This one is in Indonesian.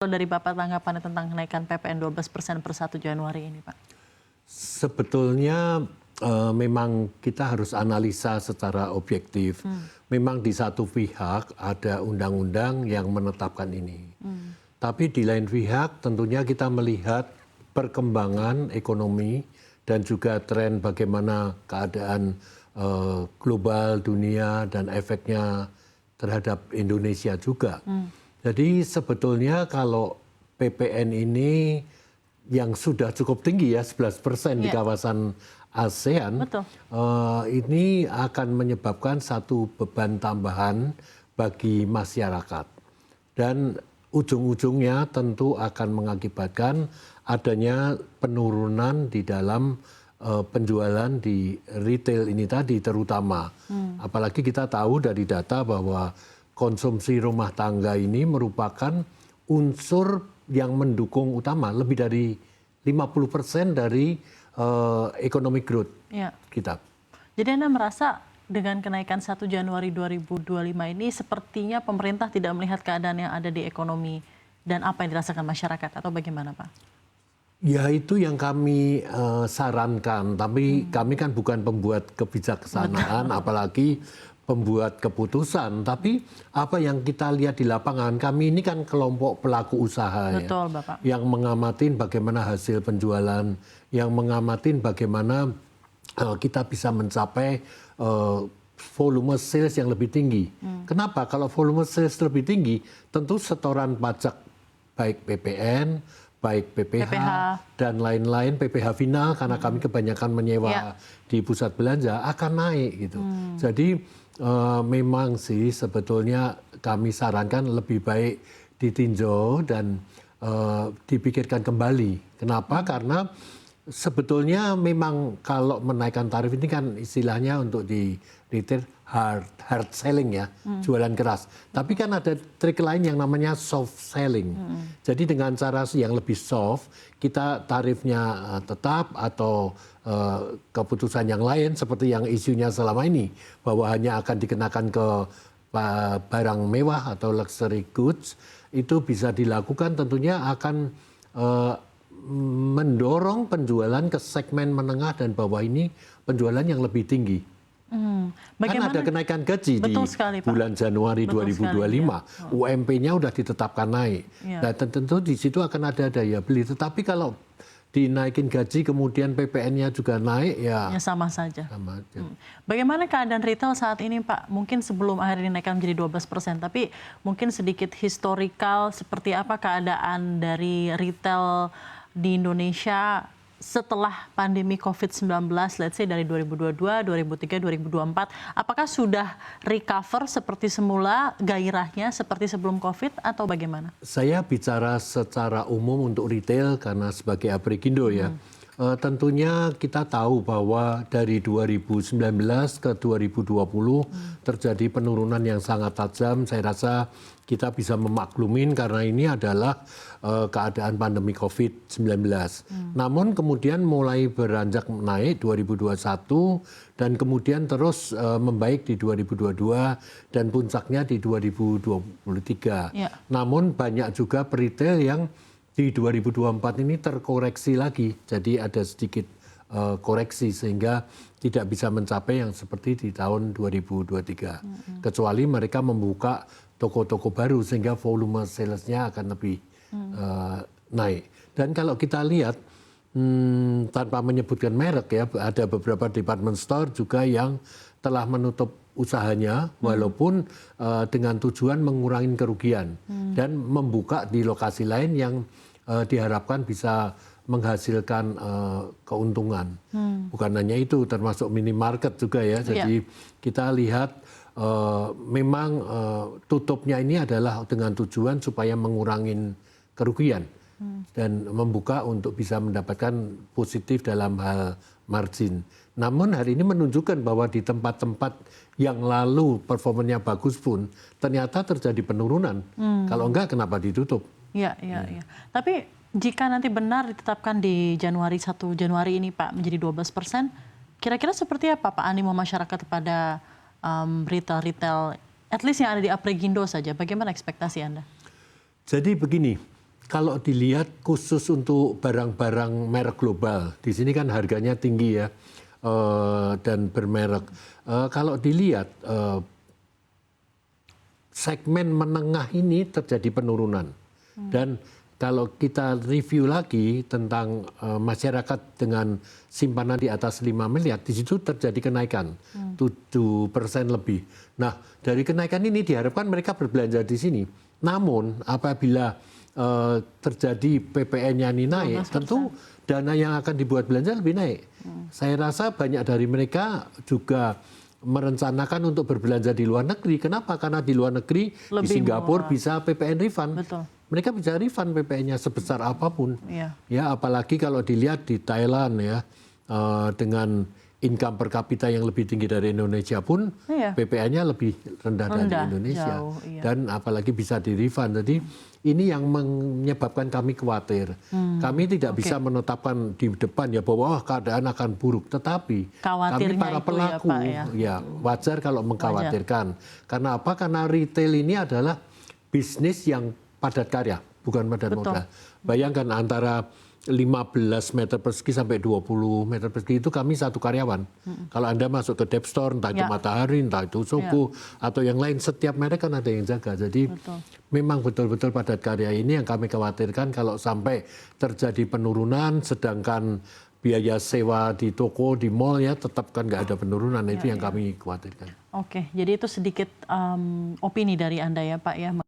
Dari Bapak tanggapannya tentang kenaikan PPN 12% per 1 Januari ini, Pak? Sebetulnya memang kita harus analisa secara objektif. Memang di satu pihak ada undang-undang yang menetapkan ini. Tapi di lain pihak tentunya kita melihat perkembangan ekonomi dan juga tren bagaimana keadaan global dunia dan efeknya terhadap Indonesia juga. Jadi sebetulnya kalau PPN ini yang sudah cukup tinggi ya 11% di kawasan ASEAN, ini akan menyebabkan satu beban tambahan bagi masyarakat. Dan ujung-ujungnya tentu akan mengakibatkan adanya penurunan di dalam penjualan di retail ini tadi terutama. Apalagi kita tahu dari data bahwa konsumsi rumah tangga ini merupakan unsur yang mendukung utama lebih dari 50% dari economic growth kita. Jadi Anda merasa dengan kenaikan 1 Januari 2025 ini sepertinya pemerintah tidak melihat keadaan yang ada di ekonomi dan apa yang dirasakan masyarakat atau bagaimana, Pak? Ya itu yang kami sarankan, tapi kami kan bukan pembuat kebijaksanaan, apalagi pembuat keputusan. Tapi apa yang kita lihat di lapangan, kami ini kan kelompok pelaku usaha. Betul, Bapak. Yang mengamatin bagaimana hasil penjualan, yang mengamatin bagaimana kita bisa mencapai volume sales yang lebih tinggi. Kenapa? Kalau volume sales lebih tinggi, tentu setoran pajak baik PPN, baik PPH, dan lain-lain, PPH final karena kami kebanyakan menyewa di pusat belanja akan naik gitu. Jadi memang sih sebetulnya kami sarankan lebih baik ditinjau dan dipikirkan kembali. Kenapa? Karena sebetulnya memang kalau menaikkan tarif ini kan istilahnya untuk di retail hard selling ya, jualan keras. Tapi kan ada trik lain yang namanya soft selling. Jadi dengan cara yang lebih soft, kita tarifnya tetap atau keputusan yang lain seperti yang isunya selama ini bahwa hanya akan dikenakan ke barang mewah atau luxury goods, itu bisa dilakukan tentunya akan mendorong penjualan ke segmen menengah dan bawah ini penjualan yang lebih tinggi. Kan ada kenaikan gaji di bulan Januari 2025, UMP-nya sudah ditetapkan naik. Nah, tentu di situ akan ada daya beli. Tetapi kalau dinaikin gaji kemudian PPN-nya juga naik, ya sama saja. Sama aja. Bagaimana keadaan retail saat ini, Pak? Mungkin sebelum akhirnya dinaikkan menjadi 12%, tapi mungkin sedikit historikal seperti apa keadaan dari retail di Indonesia setelah pandemi COVID-19, let's say dari 2022, 2023, 2024, apakah sudah recover seperti semula, gairahnya seperti sebelum COVID atau bagaimana? Saya bicara secara umum untuk retail karena sebagai Aprikindo ya. Tentunya kita tahu bahwa dari 2019 ke 2020 terjadi penurunan yang sangat tajam. Saya rasa kita bisa memaklumin karena ini adalah keadaan pandemi COVID-19. Namun kemudian mulai beranjak naik 2021 dan kemudian terus membaik di 2022 dan puncaknya di 2023. Namun banyak juga peritel yang di 2024 ini terkoreksi lagi, jadi ada sedikit koreksi sehingga tidak bisa mencapai yang seperti di tahun 2023. Kecuali mereka membuka toko-toko baru sehingga volume salesnya akan lebih naik. Dan kalau kita lihat tanpa menyebutkan merek ya, ada beberapa department store juga yang telah menutup usahanya walaupun dengan tujuan mengurangi kerugian dan membuka di lokasi lain yang diharapkan bisa menghasilkan keuntungan. Bukan hanya itu, termasuk minimarket juga ya. Jadi kita lihat memang tutupnya ini adalah dengan tujuan supaya mengurangi kerugian dan membuka untuk bisa mendapatkan positif dalam hal margin. Namun hari ini menunjukkan bahwa di tempat-tempat yang lalu performanya bagus pun ternyata terjadi penurunan. Kalau enggak, kenapa ditutup? Iya. Tapi jika nanti benar ditetapkan di 1 Januari ini, Pak, menjadi 12%, kira-kira seperti apa Pak animo masyarakat kepada retail, at least yang ada di Aprigindo saja? Bagaimana ekspektasi Anda? Jadi begini, kalau dilihat khusus untuk barang-barang merek global, di sini kan harganya tinggi ya dan bermerek. Kalau dilihat segmen menengah ini terjadi penurunan dan kalau kita review lagi tentang masyarakat dengan simpanan di atas 5 miliar, di situ terjadi kenaikan 7% lebih. Nah, dari kenaikan ini diharapkan mereka berbelanja di sini. Namun, apabila terjadi PPN-nya ini naik, 12%. tentu dana yang akan dibuat belanja lebih naik. Saya rasa banyak dari mereka juga merencanakan untuk berbelanja di luar negeri. Kenapa? Karena di luar negeri, di Singapura bisa PPN refund. Betul. Mereka bisa refund PPN-nya sebesar apapun. Iya. Ya, apalagi kalau dilihat di Thailand ya, dengan income per kapita yang lebih tinggi dari Indonesia pun, Iya. PPN-nya lebih rendah dari Indonesia. Jauh, iya. Dan apalagi bisa di refund. Jadi ini yang menyebabkan kami khawatir. Kami tidak bisa menetapkan di depan ya bahwa keadaan akan buruk. Tetapi kami para pelaku ya wajar kalau mengkhawatirkan. Karena apa? Karena retail ini adalah bisnis yang padat karya, bukan padat modal. Bayangkan antara 15 meter persegi sampai 20 meter persegi itu kami satu karyawan. Kalau Anda masuk ke Dep Store, entah itu Matahari, entah itu Soko, atau yang lain, setiap merek kan ada yang jaga. Jadi memang betul-betul padat karya ini yang kami khawatirkan kalau sampai terjadi penurunan, sedangkan biaya sewa di toko, di mall ya tetap kan nggak ada penurunan. Itu yang kami khawatirkan. Oke, jadi itu sedikit opini dari Anda ya Pak ya